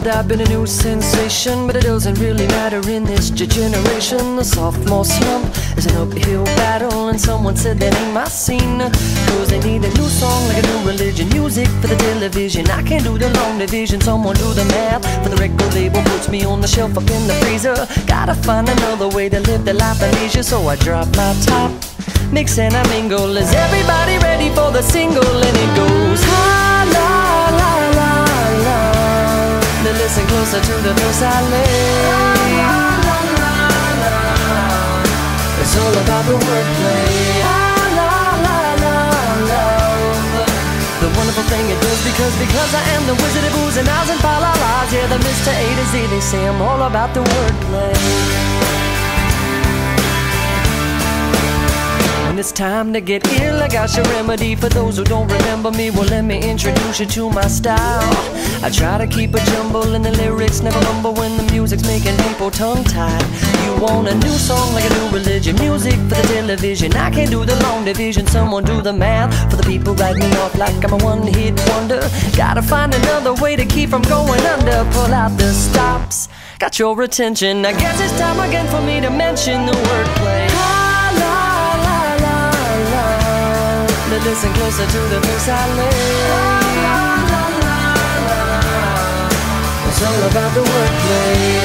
world I've been a new sensation, but it doesn't really matter in this generation. The sophomore slump is an uphill battle, and someone said that ain't my scene. Cause they need a new song like a new religion, music for the television. I can't do the long division, someone do the math. For the record label puts me on the shelf up in the freezer. Gotta find another way to live the life of leisure, so I drop my top, mix and I mingle. Is everybody ready for the single? And it goes ha la la la la. Now listen closer to the verse I lay. It's all about the wordplay. La la la love. The wonderful thing it does because I am the wizard of oohs and ahs and fa la las. Yeah, the Mr. A to Z, they say I'm all about the wordplay. When it's time to get ill, I got your remedy. For those who don't remember me, well, let me introduce you to my style. I try to keep a jumble in the lyrics, never mumble when the music's making people tongue-tied. You want a new song like a new religion, music for the television. I can't do the long division, someone do the math. For the people write me off like I'm a one-hit wonder. Gotta find another way to keep from going under. Pull out the stops, got your attention. I guess it's time again for me to mention the wordplay. Listen closer to the verse I lay. It's all about the wordplay.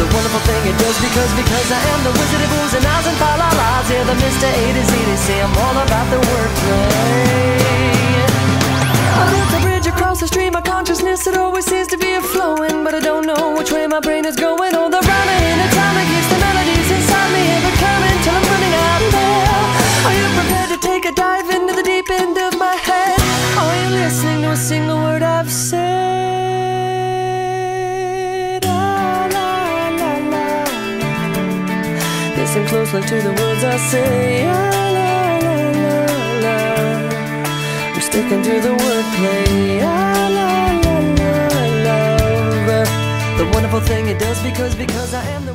The wonderful thing it does because I am the wizard of oohs and ahs and fa la las. Yeah, the Mr. A to Z, they say I'm all about the wordplay. There's a bridge across the stream of consciousness. It always seems to be a flowing, but I don't know which way my brain is going. All the rhyming and the time it keeps the melodies inside me ever coming till I'm running out there. Are you prepared to take a dive into the deep end of my head? Are you listening to a single word I've said? La, la, la, la. Listen closely to the words I say. La, la, la, la, la. I'm sticking to the wordplay. La, la, la, la, love. The wonderful thing it does because I am the